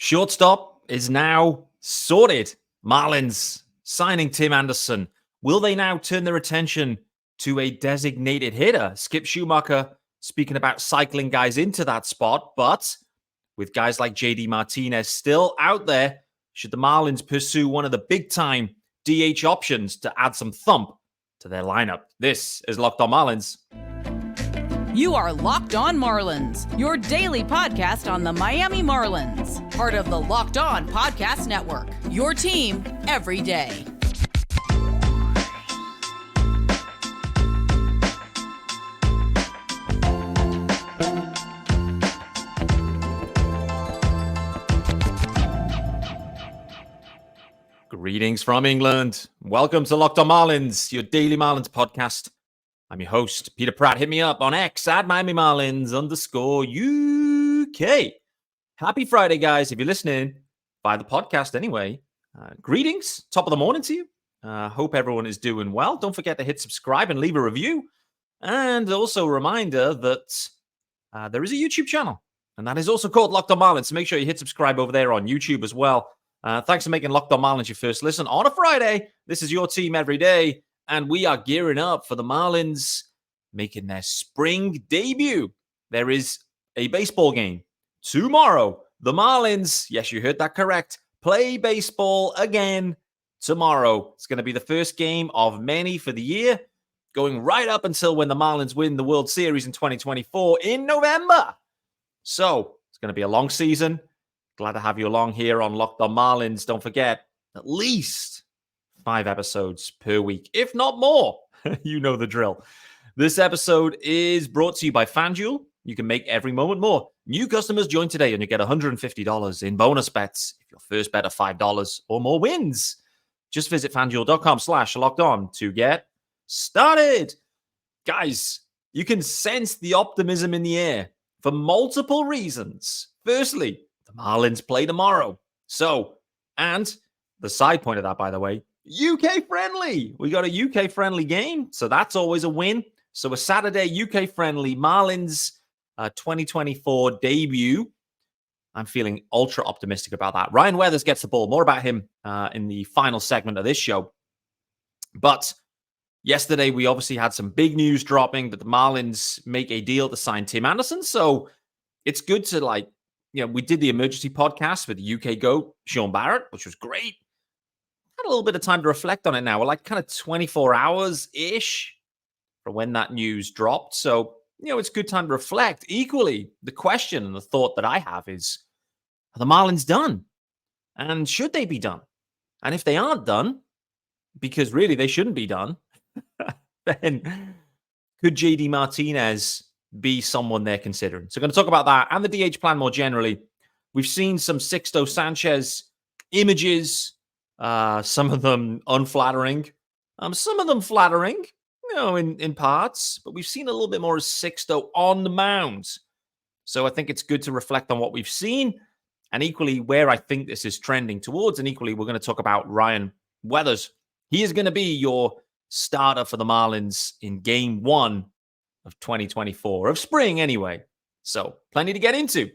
Shortstop is now sorted. Marlins signing Tim Anderson. Will they now turn their attention to a designated hitter? Skip Schumacher speaking about cycling guys into that spot, but with guys like JD Martinez still out there, should the Marlins pursue one of the big-time DH options to add some thump to their lineup? This is Locked On Marlins. You are Locked On Marlins, your daily podcast on the Miami Marlins. Part of the Locked On Podcast Network, your team every day. Greetings from England. Welcome to Locked On Marlins, your daily Marlins podcast. I'm your host, Peter Pratt. Hit me up on X at Miami Marlins _UK. Happy Friday, guys. If you're listening by the podcast anyway, greetings. Top of the morning to you. Hope everyone is doing well. Don't forget to hit subscribe and leave a review. And also a reminder that there is a YouTube channel, and that is also called Locked On Marlins. So make sure you hit subscribe over there on YouTube as well. Thanks for making Locked On Marlins your first listen on a Friday. This is your team every day, and we are gearing up for the Marlins making their spring debut. There is a baseball game tomorrow. The Marlins, yes, you heard that correct, play baseball again tomorrow. It's going to be the first game of many for the year, going right up until when the Marlins win the World Series in 2024 in November. So it's going to be a long season. Glad to have you along here on Locked On Marlins. Don't forget, at least 5 episodes per week, if not more. You know the drill. This episode is brought to you by FanDuel. You can make every moment more. New customers join today and you get $150 in bonus bets if your first bet of $5 or more wins. Just visit FanDuel.com/lockedon to get started. Guys, you can sense the optimism in the air for multiple reasons. Firstly, the Marlins play tomorrow. And the side point of that, by the way, UK friendly. We got a UK friendly game, so that's always a win. So a Saturday UK friendly Marlins 2024 debut. I'm feeling ultra optimistic about that. Ryan Weathers gets the ball. More about him in the final segment of this show. But yesterday, we obviously had some big news dropping that the Marlins make a deal to sign Tim Anderson. So it's good to we did the emergency podcast with the UK GOAT, Sean Barrett, which was great. Had a little bit of time to reflect on it now. We're like kind of 24 hours-ish from when that news dropped. So, it's good time to reflect. Equally, the question and the thought that I have is, are the Marlins done? And should they be done? And if they aren't done, because really they shouldn't be done, then could JD Martinez be someone they're considering? So going to talk about that and the DH plan more generally. We've seen some Sixto Sanchez images, some of them unflattering, some of them flattering, in parts, but we've seen a little bit more of Sixto on the mound. So I think it's good to reflect on what we've seen and equally where I think this is trending towards. And equally, we're going to talk about Ryan Weathers. He is going to be your starter for the Marlins in game 1 of 2024, of spring anyway. So plenty to get into.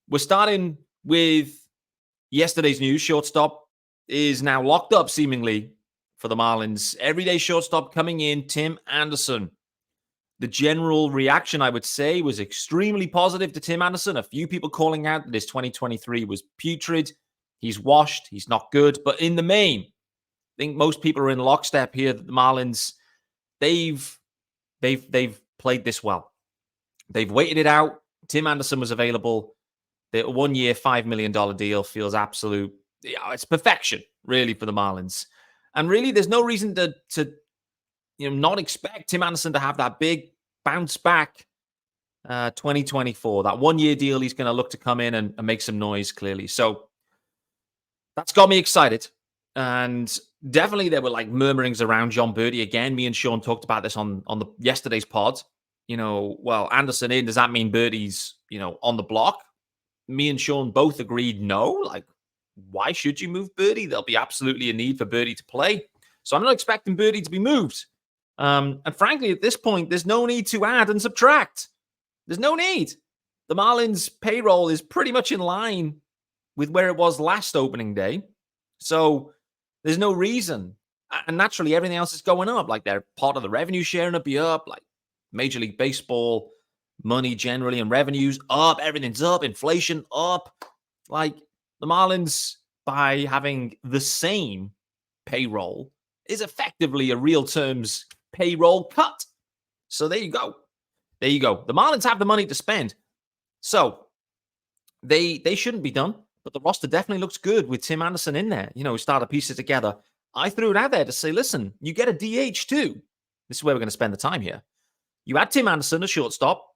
We're starting with yesterday's news. Shortstop is now locked up seemingly for the Marlins. Everyday shortstop coming in, Tim Anderson. The general reaction, I would say, was extremely positive to Tim Anderson. A few people calling out that his 2023 was putrid. He's washed. He's not good. But in the main, I think most people are in lockstep here that the Marlins, they've played this well. They've waited it out. Tim Anderson was available. The 1-year, $5 million deal feels absolute. It's perfection, really, for the Marlins. And really, there's no reason to not expect Tim Anderson to have that big bounce back 2024. That 1-year deal, he's going to look to come in and make some noise, clearly. So that's got me excited. And definitely there were murmurings around John Birdie again. Me and Sean talked about this on the yesterday's pod. Anderson in, does that mean Birdie's, on the block? Me and Sean both agreed no. Why should you move Birdie? There'll be absolutely a need for Birdie to play. So I'm not expecting Birdie to be moved. And frankly, at this point, there's no need to add and subtract. There's no need. The Marlins payroll is pretty much in line with where it was last opening day. So there's no reason. And naturally, everything else is going up. Like they're part of the revenue sharing will be up. Like Major League Baseball money generally and revenues up. Everything's up. Inflation up. Like the Marlins, by having the same payroll, is effectively a real terms payroll cut. So there you go. There you go. The Marlins have the money to spend. So they shouldn't be done. But the roster definitely looks good with Tim Anderson in there. We started pieces together. I threw it out there to say, listen, you get a DH too. This is where we're going to spend the time here. You add Tim Anderson, a shortstop.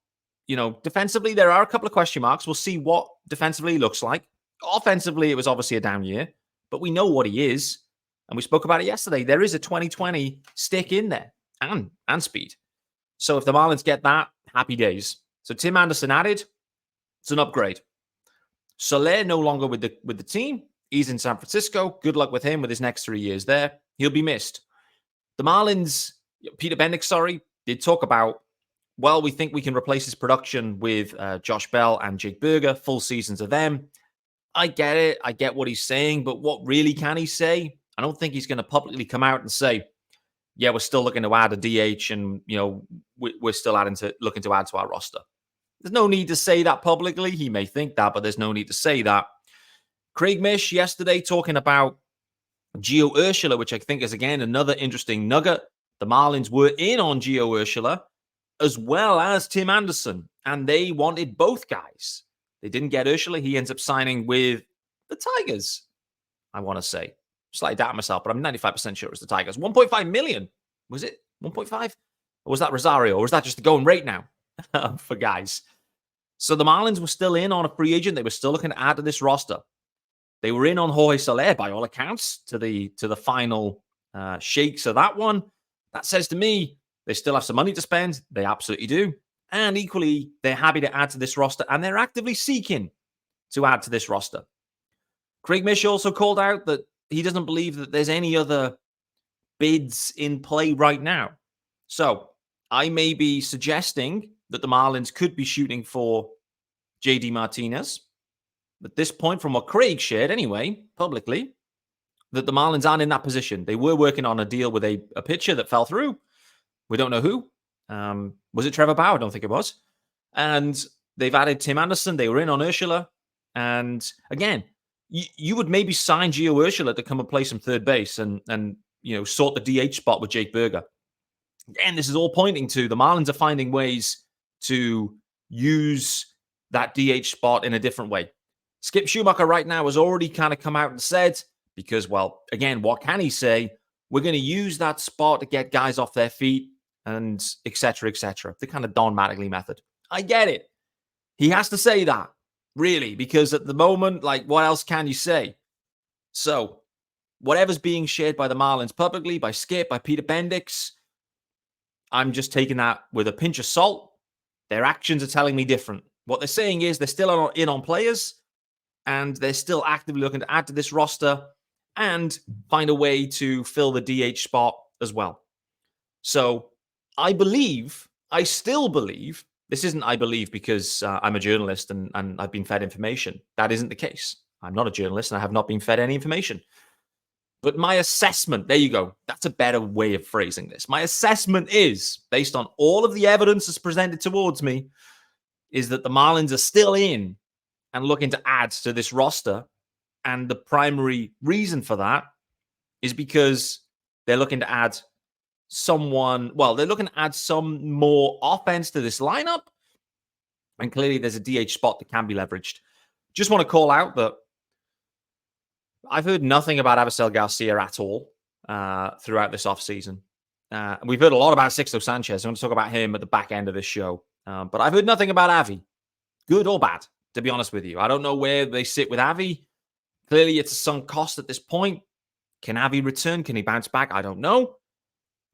Defensively, there are a couple of question marks. We'll see what defensively he looks like. Offensively, it was obviously a down year, but we know what he is. And we spoke about it yesterday. There is a 2020 stick in there and speed. So if the Marlins get that, happy days. So Tim Anderson added. It's an upgrade. Soler no longer with the team. He's in San Francisco. Good luck with him with his next 3 years there. He'll be missed. The Marlins, Peter Bendix, did talk about, well, we think we can replace his production with Josh Bell and Jake Berger, full seasons of them. I get it. I get what he's saying, but what really can he say? I don't think he's going to publicly come out and say, yeah, we're still looking to add a DH and, we're still looking to add to our roster. There's no need to say that publicly. He may think that, but there's no need to say that. Craig Mish yesterday talking about Gio Ura, which I think is, again, another interesting nugget. The Marlins were in on Gio Ura as well as Tim Anderson, and they wanted both guys. They didn't get Ura. He ends up signing with the Tigers, I want to say. Slightly doubt myself, but I'm 95% sure it's the Tigers. 1.5 million. Was it 1.5? Or was that Rosario? Or was that just the going rate now for guys? So the Marlins were still in on a free agent. They were still looking to add to this roster. They were in on Jorge Soler, by all accounts, to the final shakes of that one. That says to me, they still have some money to spend. They absolutely do. And equally, they're happy to add to this roster, and they're actively seeking to add to this roster. Craig Mish also called out that he doesn't believe that there's any other bids in play right now. So I may be suggesting that the Marlins could be shooting for JD Martinez. At this point, from what Craig shared anyway, publicly, that the Marlins aren't in that position. They were working on a deal with a pitcher that fell through. We don't know who. Was it Trevor Bauer? I don't think it was. And they've added Tim Anderson. They were in on Ursula. And again, you would maybe sign Gio Ura to come and play some third base and sort the DH spot with Jake Berger. Again, this is all pointing to the Marlins are finding ways to use that DH spot in a different way. Skip Schumacher right now has already kind of come out and said, because, well, again, what can he say? We're going to use that spot to get guys off their feet and et cetera, the kind of Don Mattingly method. I get it. He has to say that, really, because at the moment, like, what else can you say? So whatever's being shared by the Marlins publicly, by Skip, by Peter Bendix, I'm just taking that with a pinch of salt. Their actions are telling me different. What they're saying is they're still in on players, and they're still actively looking to add to this roster and find a way to fill the DH spot as well. So I still believe, this isn't I believe because I'm a journalist and I've been fed information. That isn't the case. I'm not a journalist and I have not been fed any information. But my assessment, there you go. That's a better way of phrasing this. My assessment is, based on all of the evidence that's presented towards me, is that the Marlins are still in and looking to add to this roster. And the primary reason for that is because they're looking to add they're looking to add some more offense to this lineup. And clearly there's a DH spot that can be leveraged. Just want to call out that I've heard nothing about Avisail Garcia at all throughout this offseason. We've heard a lot about Sixto Sanchez. I'm going to talk about him at the back end of this show. But I've heard nothing about Avi, good or bad, to be honest with you. I don't know where they sit with Avi. Clearly, it's a sunk cost at this point. Can Avi return? Can he bounce back? I don't know.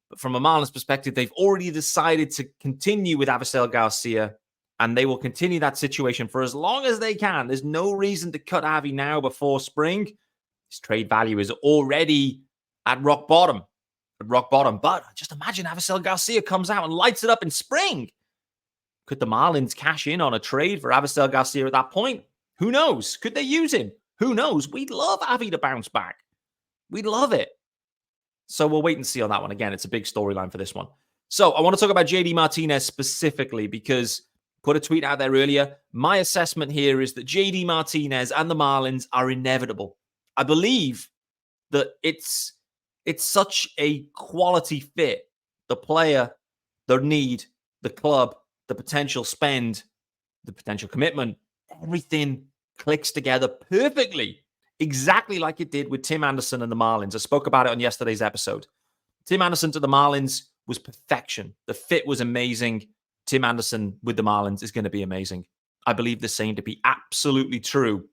But from a Marlins perspective, they've already decided to continue with Avisail Garcia, and they will continue that situation for as long as they can. There's no reason to cut Avi now before spring. His trade value is already at rock bottom. But just imagine Avisail Garcia comes out and lights it up in spring. Could the Marlins cash in on a trade for Avisail Garcia at that point? Who knows? Could they use him? Who knows? We'd love Avi to bounce back. We'd love it. So we'll wait and see on that one. Again, it's a big storyline for this one. So I want to talk about JD Martinez specifically because put a tweet out there earlier. My assessment here is that JD Martinez and the Marlins are inevitable. I believe that it's such a quality fit. The player, the need, the club, the potential spend, the potential commitment, everything clicks together perfectly. Exactly like it did with Tim Anderson and the Marlins. I spoke about it on yesterday's episode. Tim Anderson to the Marlins was perfection. The fit was amazing. Tim Anderson with the Marlins is going to be amazing. I believe the same to be absolutely true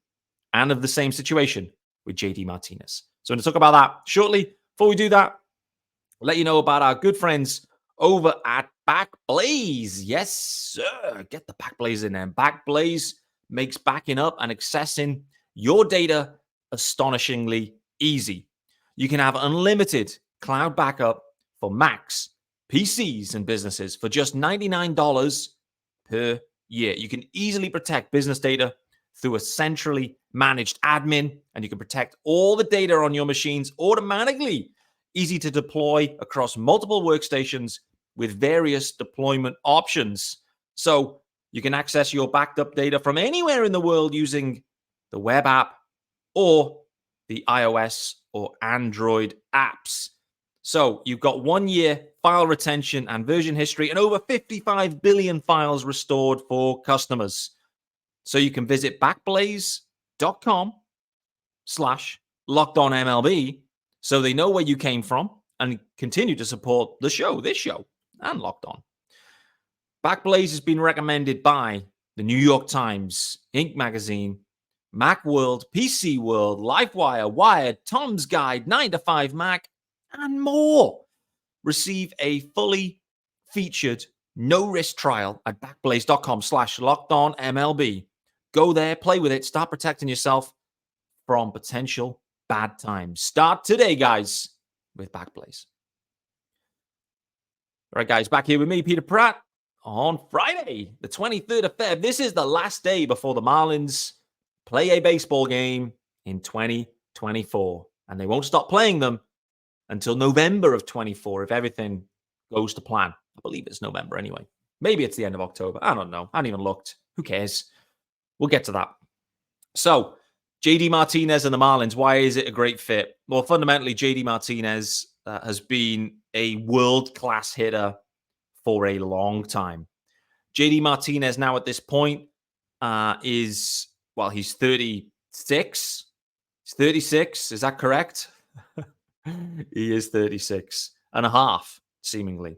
and of the same situation with JD Martinez. So I'm going to talk about that shortly. Before we do that, I'll let you know about our good friends over at Backblaze. Yes, sir. Get the Backblaze in there. Backblaze makes backing up and accessing your data astonishingly easy. You can have unlimited cloud backup for Macs, PCs, and businesses for just $99 per year. You can easily protect business data through a centrally managed admin, and you can protect all the data on your machines automatically. Easy to deploy across multiple workstations with various deployment options. So you can access your backed up data from anywhere in the world using the web app or the iOS or Android apps. So you've got 1 year file retention and version history and over 55 billion files restored for customers. So you can visit backblaze.com/LockedOnMLB so they know where you came from and continue to support the show, this show, and Locked On. Backblaze has been recommended by the New York Times, Inc. Magazine, Macworld, PC World, LifeWire, Wired, Tom's Guide, 9 to 5 Mac, and more. Receive a fully featured no-risk trial at backblaze.com/LockedOnMLB. Go there, play with it, start protecting yourself from potential bad times. Start today, guys, with Backblaze. All right, guys, back here with me, Peter Pratt, on Friday, the 23rd of February. This is the last day before the Marlins play a baseball game in 2024. And they won't stop playing them until November of 24 if everything goes to plan. I believe it's November anyway. Maybe it's the end of October. I don't know. I haven't even looked. Who cares? We'll get to that. So, JD Martinez and the Marlins, why is it a great fit? Well, fundamentally, JD Martinez has been a world-class hitter for a long time. JD Martinez now at this point he's 36. He's 36. Is that correct? He is 36 and a half, seemingly.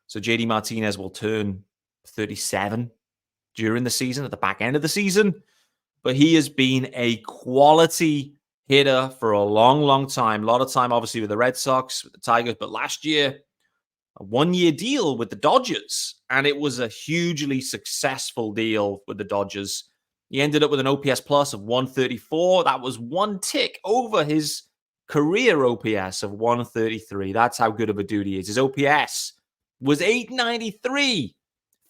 So JD Martinez will turn 37 during the season, at the back end of the season. But he has been a quality hitter for a long, long time. A lot of time, obviously, with the Red Sox, with the Tigers. But last year, a 1 year deal with the Dodgers. And it was a hugely successful deal with the Dodgers. He ended up with an OPS plus of 134. That was one tick over his career OPS of 133. That's how good of a dude he is. His OPS was 893.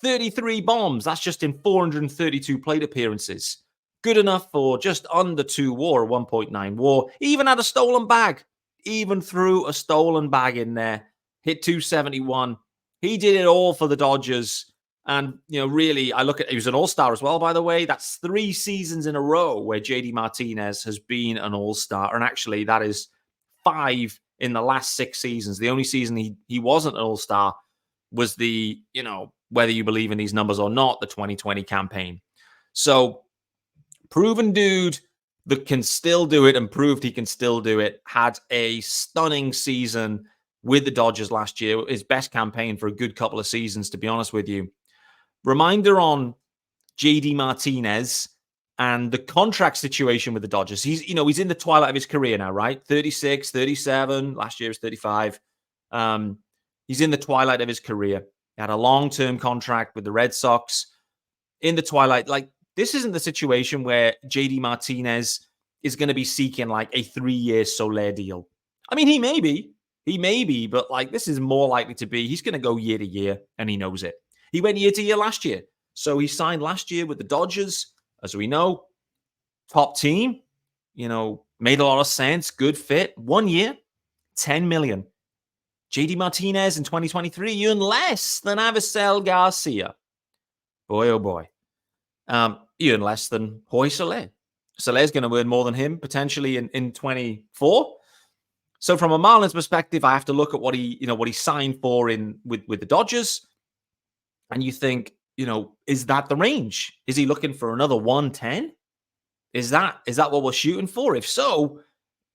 33 bombs. That's just in 432 plate appearances. Good enough for just under 2 WAR, 1.9 WAR. He even had a stolen bag. Even threw a stolen bag in there. Hit 271. He did it all for the Dodgers. And, really, I look at, he was an all-star as well, by the way. That's 3 seasons in a row where JD Martinez has been an all-star. And actually, that is 5 in the last 6 seasons. The only season he wasn't an all-star was the, whether you believe in these numbers or not, the 2020 campaign. So, proven dude that can still do it and proved he can still do it. Had a stunning season with the Dodgers last year. His best campaign for a good couple of seasons, to be honest with you. Reminder on JD Martinez and the contract situation with the Dodgers. He's in the twilight of his career now, right? 36, 37. Last year was 35. He's in the twilight of his career. He had a long-term contract with the Red Sox. In the twilight, this isn't the situation where JD Martinez is going to be seeking a 3-year Soler deal. I mean, he may be, but this is more likely to be, he's going to go year to year, and he knows it. He went year to year last year. So he signed last year with the Dodgers, as we know, top team, made a lot of sense. Good fit. 1 year, $10 million. JD Martinez in 2023, you earn less than Avisail Garcia. Boy, oh boy. You earn less than Jorge Soler. Soler's going to earn more than him potentially in 24. So from a Marlins perspective, I have to look at what he signed for with the Dodgers. And you think, is that the range? Is he looking for another 110? Is that what we're shooting for? If so,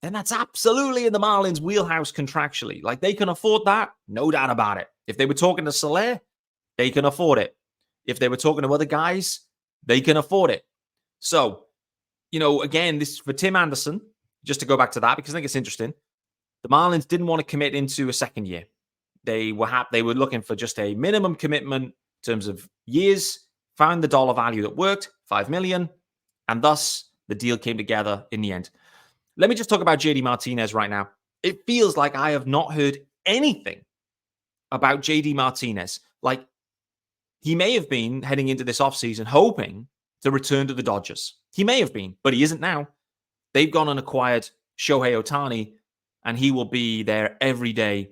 then that's absolutely in the Marlins' wheelhouse contractually. Like, they can afford that, no doubt about it. If they were talking to Soler, they can afford it. If they were talking to other guys, they can afford it. So, again, this is for Tim Anderson, just to go back to that, because I think it's interesting. The Marlins didn't want to commit into a second year. They were looking for just a minimum commitment in terms of years, found the dollar value that worked, $5 million, and thus the deal came together in the end. Let me just talk about JD Martinez right now. It feels like I have not heard anything about JD Martinez. Like, he may have been heading into this offseason hoping to return to the Dodgers. He may have been, but he isn't now. They've gone and acquired Shohei Ohtani, and he will be their everyday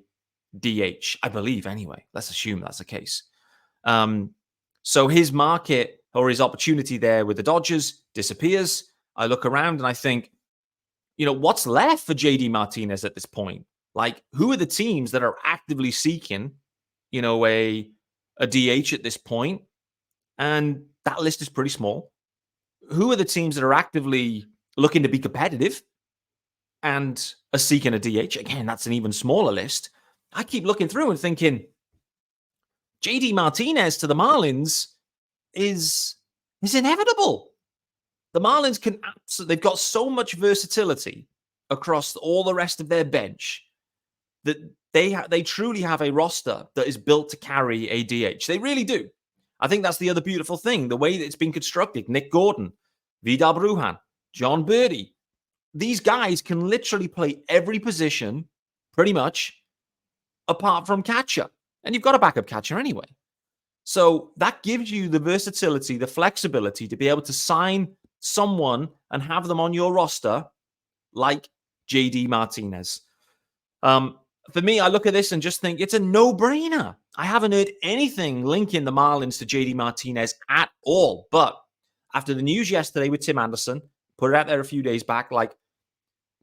DH, I believe, anyway. Let's assume that's the case. So his market or his opportunity there with the Dodgers disappears. I look around and I think, what's left for JD Martinez at this point? Like, who are the teams that are actively seeking, a DH at this point? And that list is pretty small. Who are the teams that are actively looking to be competitive and are seeking a DH? Again, that's an even smaller list. I keep looking through and thinking, JD Martinez to the Marlins is inevitable. The Marlins they've got so much versatility across all the rest of their bench that they truly have a roster that is built to carry a DH. They really do. I think that's the other beautiful thing, the way that it's been constructed. Nick Gordon, Vidal Brujan, John Birdie. These guys can literally play every position pretty much apart from catcher. And you've got a backup catcher anyway. So that gives you the versatility, the flexibility to be able to sign someone and have them on your roster like JD Martinez. For me, I look at this and just think it's a no-brainer. I haven't heard anything linking the Marlins to JD Martinez at all. But after the news yesterday with Tim Anderson, put it out there a few days back, like,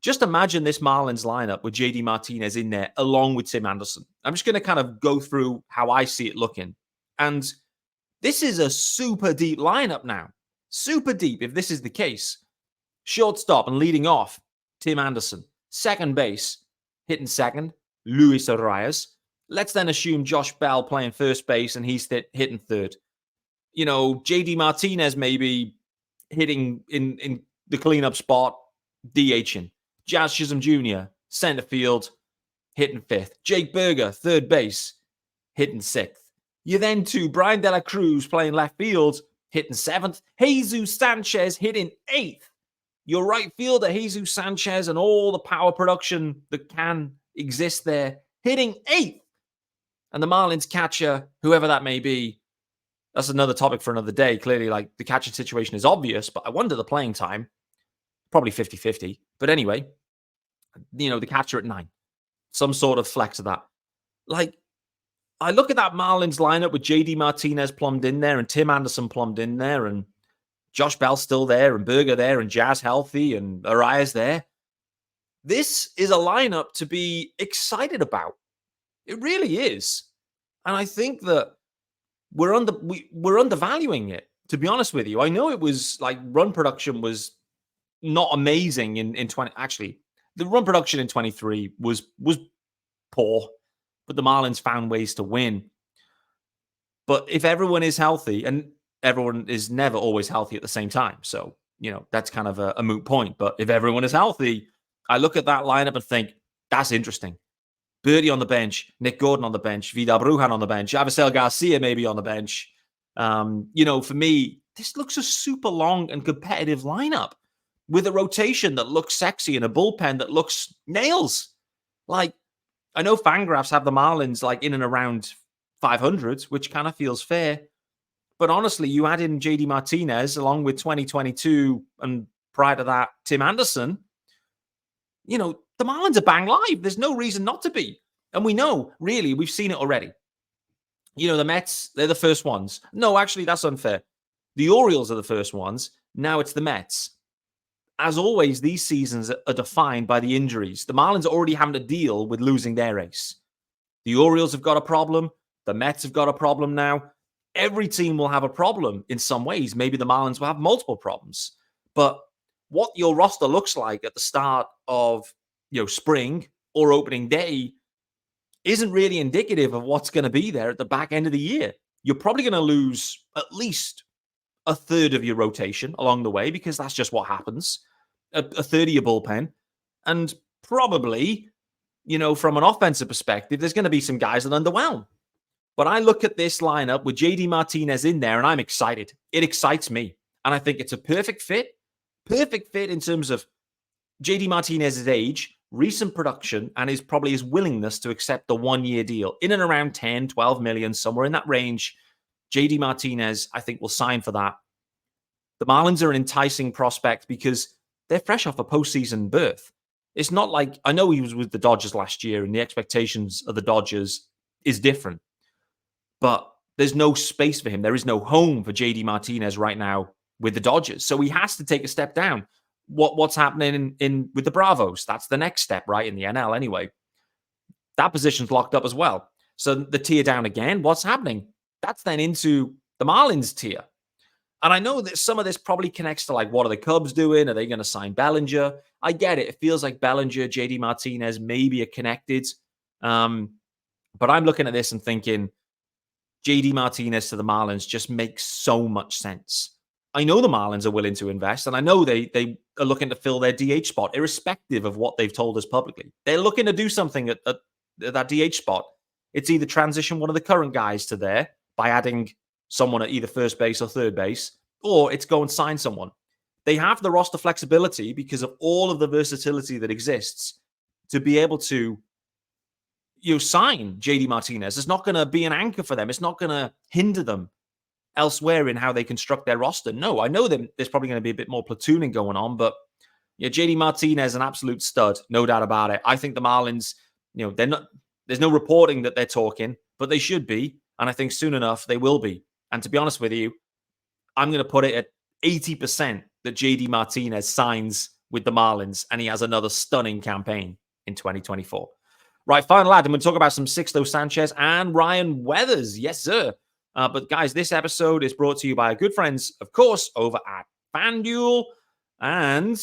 just imagine this Marlins lineup with JD Martinez in there along with Tim Anderson. I'm just going to kind of go through how I see it looking. And this is a super deep lineup now. Super deep, if this is the case. Shortstop and leading off, Tim Anderson. Second base, hitting second, Luis Arias. Let's then assume Josh Bell playing first base and he's hitting third. JD Martinez maybe hitting in the cleanup spot, DHing. Jazz Chisholm Jr., center field, hitting fifth. Jake Berger, third base, hitting sixth. You then to Brian De La Cruz playing left field, hitting seventh. Jesus Sanchez hitting eighth. Your right fielder, Jesus Sanchez, and all the power production that can exist there, hitting eighth. And the Marlins catcher, whoever that may be, that's another topic for another day. Clearly, like, the catching situation is obvious, but I wonder the playing time. Probably 50-50. But anyway, the catcher at 9. Some sort of flex of that. Like, I look at that Marlins lineup with JD Martinez plumbed in there and Tim Anderson plumbed in there and Josh Bell still there and Berger there and Jazz healthy and Arias there. This is a lineup to be excited about. It really is. And I think that we're undervaluing it, to be honest with you. I know it was like run production was not amazing in 20. Actually, the run production in 23 was poor, but the Marlins found ways to win. But if everyone is healthy, and everyone is never always healthy at the same time, so that's kind of a moot point. But if everyone is healthy, I look at that lineup and think that's interesting. Birdie on the bench, Nick Gordon on the bench, Vidal Brujan on the bench, Avisail Garcia maybe on the bench. For me, this looks a super long and competitive lineup with a rotation that looks sexy and a bullpen that looks nails. Like, I know Fangraphs have the Marlins like in and around 500, which kind of feels fair. But honestly, you add in JD Martinez along with 2022 and prior to that, Tim Anderson, the Marlins are bang live. There's no reason not to be. And we know, really, we've seen it already. The Mets, they're the first ones. No, actually, that's unfair. The Orioles are the first ones. Now it's the Mets. As always, these seasons are defined by the injuries. The Marlins are already having to deal with losing their ace. The Orioles have got a problem. The Mets have got a problem now. Every team will have a problem in some ways. Maybe the Marlins will have multiple problems. But what your roster looks like at the start of spring or opening day isn't really indicative of what's going to be there at the back end of the year. You're probably going to lose at least a third of your rotation along the way because that's just what happens. A third of your bullpen. And probably, from an offensive perspective, there's going to be some guys that underwhelm. But I look at this lineup with JD Martinez in there and I'm excited. It excites me. And I think it's a perfect fit. Perfect fit in terms of JD Martinez's age, recent production, and probably his willingness to accept the 1-year deal in and around 10, 12 million, somewhere in that range. JD Martinez, I think, will sign for that. The Marlins are an enticing prospect because they're fresh off a postseason berth. It's not like, I know he was with the Dodgers last year and the expectations of the Dodgers is different, but there's no space for him. There is no home for JD Martinez right now with the Dodgers. So he has to take a step down. What's happening in with the Bravos? That's the next step, right? In the NL anyway. That position's locked up as well. So the tier down again, what's happening? That's then into the Marlins tier. And I know that some of this probably connects to what are the Cubs doing? Are they going to sign Bellinger? I get it. It feels like Bellinger, JD Martinez maybe are connected. But I'm looking at this and thinking JD Martinez to the Marlins just makes so much sense. I know the Marlins are willing to invest, and I know they are looking to fill their DH spot, irrespective of what they've told us publicly. They're looking to do something at that DH spot. It's either transition one of the current guys to there by adding someone at either first base or third base, or it's go and sign someone. They have the roster flexibility because of all of the versatility that exists to be able to sign JD Martinez. It's not going to be an anchor for them. It's not going to hinder them elsewhere in how they construct their roster. No, I know there's probably going to be a bit more platooning going on, but JD Martinez, an absolute stud, no doubt about it. I think the Marlins, they're not. There's no reporting that they're talking, but they should be, and I think soon enough they will be. And to be honest with you, I'm going to put it at 80% that JD Martinez signs with the Marlins, and he has another stunning campaign in 2024. Right, final ad, I'm going to talk about some Sixto Sanchez and Ryan Weathers. Yes, sir. But guys, this episode is brought to you by our good friends, of course, over at FanDuel. And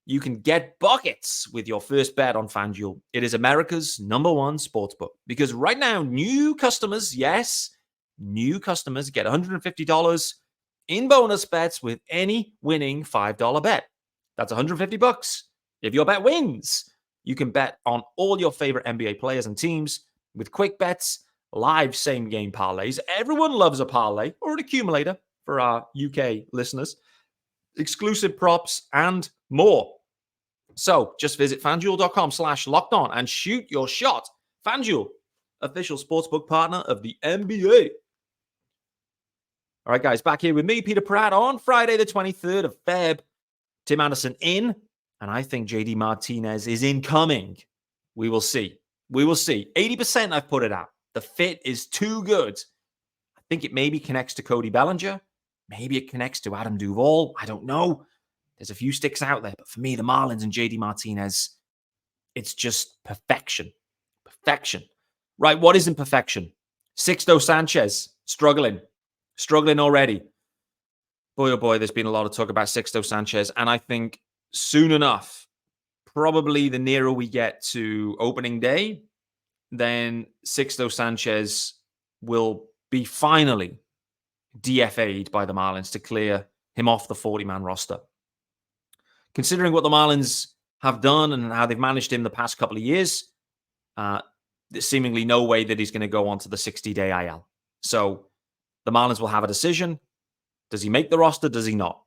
you can get buckets with your first bet on FanDuel. It is America's #1 sportsbook. Because right now, new customers, yes, new customers get $150 in bonus bets with any winning $5 bet. That's $150. If your bet wins, you can bet on all your favorite NBA players and teams with quick bets, live same-game parlays. Everyone loves a parlay or an accumulator for our UK listeners. Exclusive props and more. So just visit FanDuel.com/lockedon and shoot your shot. FanDuel, official sportsbook partner of the NBA. All right, guys, back here with me, Peter Pratt, on Friday, the 23rd of Feb. Tim Anderson in, and I think JD Martinez is incoming. We will see. We will see. 80% I've put it out. The fit is too good. I think it maybe connects to Cody Bellinger. Maybe it connects to Adam Duvall. I don't know. There's a few sticks out there. But for me, the Marlins and JD Martinez, it's just perfection. Perfection. Right, what isn't perfection? Sixto Sanchez, struggling already. Boy, oh boy, there's been a lot of talk about Sixto Sanchez. And I think soon enough, probably the nearer we get to opening day, then Sixto Sanchez will be finally DFA'd by the Marlins to clear him off the 40-man roster. Considering what the Marlins have done and how they've managed him the past couple of years, there's seemingly no way that he's going to go on to the 60-day IL. So the Marlins will have a decision. Does he make the roster? Does he not?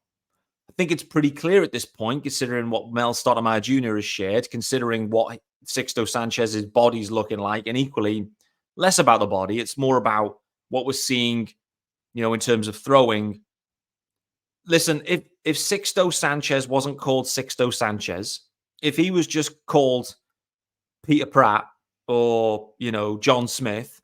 I think it's pretty clear at this point, considering what Mel Stottlemyre Jr. has shared, considering what Sixto Sanchez's body's looking like, and equally less about the body. It's more about what we're seeing, in terms of throwing. Listen, if Sixto Sanchez wasn't called Sixto Sanchez, if he was just called Peter Pratt or, John Smith,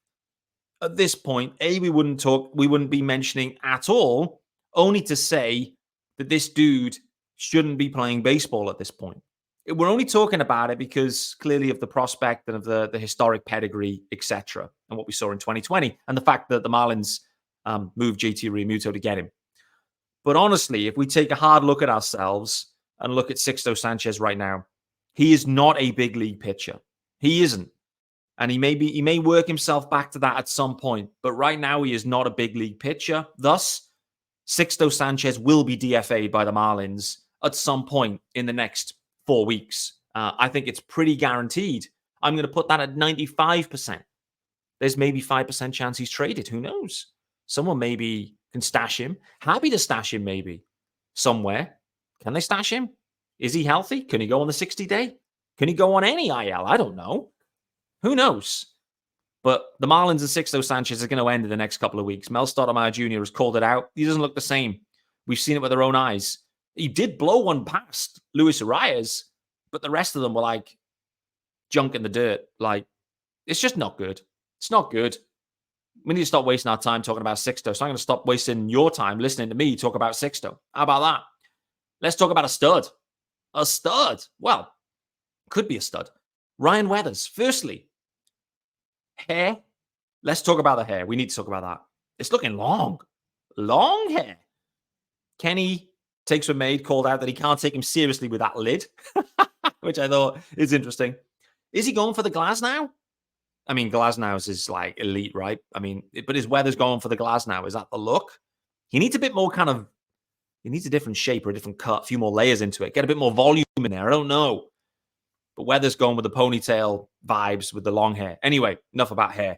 at this point, we wouldn't be mentioning at all, only to say that this dude shouldn't be playing baseball at this point. We're only talking about it because clearly of the prospect and of the historic pedigree, etc., and what we saw in 2020, and the fact that the Marlins moved JT Realmuto to get him. But honestly, if we take a hard look at ourselves and look at Sixto Sanchez right now, he is not a big league pitcher. He isn't. And he may work himself back to that at some point. But right now, he is not a big league pitcher. Thus, Sixto Sanchez will be DFA'd by the Marlins at some point in the next 4 weeks. I think it's pretty guaranteed. I'm going to put that at 95%. There's maybe 5% chance he's traded. Who knows? Someone maybe can stash him. Happy to stash him maybe somewhere. Can they stash him? Is he healthy? Can he go on the 60-day? Can he go on any IL? I don't know. Who knows? But the Marlins and Sixto Sanchez are going to end in the next couple of weeks. Mel Stottlemyre Jr. has called it out. He doesn't look the same. We've seen it with our own eyes. He did blow one past Luis Arias, but the rest of them were like junk in the dirt. Like, it's just not good. It's not good. We need to stop wasting our time talking about Sixto. So I'm going to stop wasting your time listening to me talk about Sixto. How about that? Let's talk about a stud. A stud. Well, could be a stud. Ryan Weathers. Firstly, hair. Let's talk about the hair. We need to talk about that. It's looking long. Long hair. Kenny Takes Were Made called out that he can't take him seriously with that lid, which I thought is interesting. Is he going for the Glasnow? I mean, Glasnow's is like elite, right? I mean, but is Weathers going for the Glasnow? Is that the look? He needs a bit more he needs a different shape or a different cut, a few more layers into it, get a bit more volume in there. I don't know. But Weathers going with the ponytail vibes with the long hair. Anyway, enough about hair.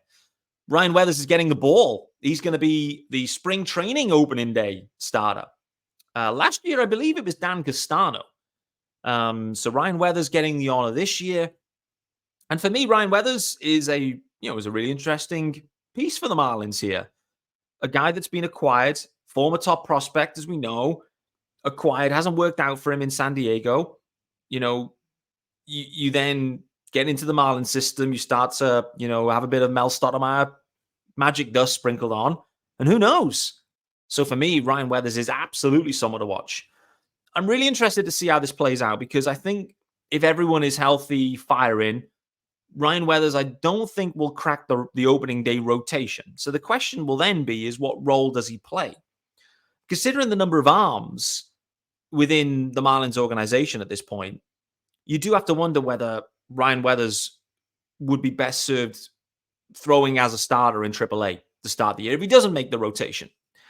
Ryan Weathers is getting the ball. He's going to be the spring training opening day starter. Last year, I believe it was Dan Castano. So Ryan Weathers getting the honor this year. And for me, Ryan Weathers is a really interesting piece for the Marlins here. A guy that's been acquired, former top prospect, as we know, acquired, hasn't worked out for him in San Diego. You then get into the Marlins system. You start to, have a bit of Mel Stottlemyre magic dust sprinkled on. And who knows? So for me, Ryan Weathers is absolutely someone to watch. I'm really interested to see how this plays out because I think if everyone is healthy, firing, Ryan Weathers, I don't think will crack the opening day rotation. So the question will then be is what role does he play? Considering the number of arms within the Marlins organization at this point, you do have to wonder whether Ryan Weathers would be best served throwing as a starter in AAA to start the year if he doesn't make the rotation.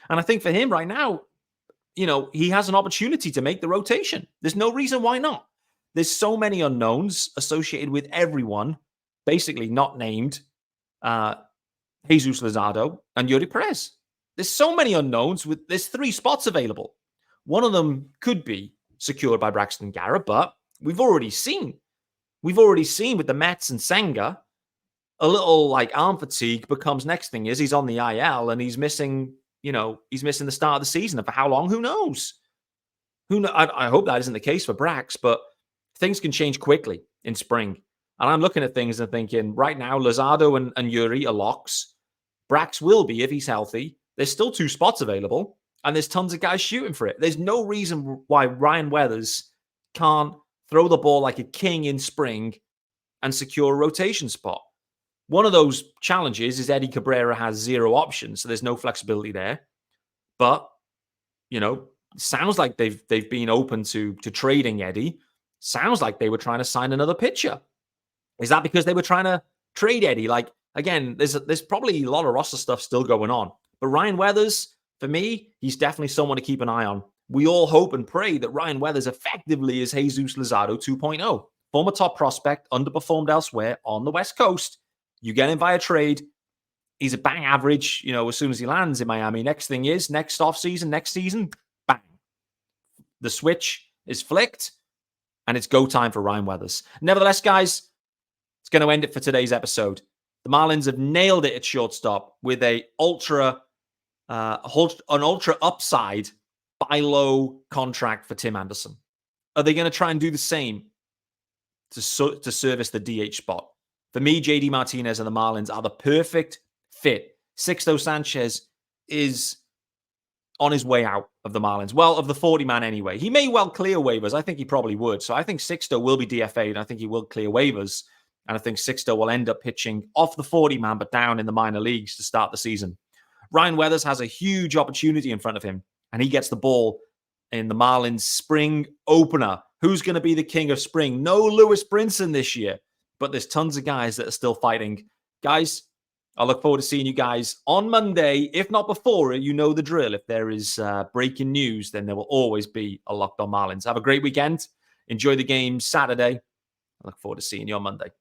And I think for him right now, he has an opportunity to make the rotation. There's no reason why not. There's so many unknowns associated with everyone, basically not named Jesus Luzardo and Yuri Perez. There's so many unknowns. There's 3 spots available. One of them could be secured by Braxton Garrett, but we've already seen with the Mets and Senga, a little arm fatigue becomes next thing is he's on the IL and he's missing the start of the season. And for how long? Who knows? I hope that isn't the case for Brax, but things can change quickly in spring. And I'm looking at things and thinking right now, Luzardo and Yuri are locks. Brax will be if he's healthy. There's still 2 spots available and there's tons of guys shooting for it. There's no reason why Ryan Weathers can't throw the ball like a king in spring and secure a rotation spot. One of those challenges is Eddie Cabrera has 0 options, so there's no flexibility there. But, sounds like they've been open to trading Eddie. Sounds like they were trying to sign another pitcher. Is that because they were trying to trade Eddie? Again, there's probably a lot of roster stuff still going on. But Ryan Weathers, for me, he's definitely someone to keep an eye on. We all hope and pray that Ryan Weathers effectively is Jesus Luzardo 2.0. Former top prospect, underperformed elsewhere on the West Coast. You get him via trade. He's a bang average, as soon as he lands in Miami. Next thing is, next season, bang. The switch is flicked, and it's go time for Ryan Weathers. Nevertheless, guys, it's going to end it for today's episode. The Marlins have nailed it at shortstop with an ultra upside buy low contract for Tim Anderson? Are they going to try and do the same to service the DH spot? For me, JD Martinez and the Marlins are the perfect fit. Sixto Sanchez is on his way out of the Marlins. Well, of the 40-man anyway. He may well clear waivers. I think he probably would. So I think Sixto will be DFA'd. I think he will clear waivers. And I think Sixto will end up pitching off the 40-man, but down in the minor leagues to start the season. Ryan Weathers has a huge opportunity in front of him, and he gets the ball in the Marlins spring opener. Who's going to be the king of spring? No Lewis Brinson this year, but there's tons of guys that are still fighting. Guys, I look forward to seeing you guys on Monday. If not before, you know the drill. If there is breaking news, then there will always be a Locked On Marlins. Have a great weekend. Enjoy the game Saturday. I look forward to seeing you on Monday.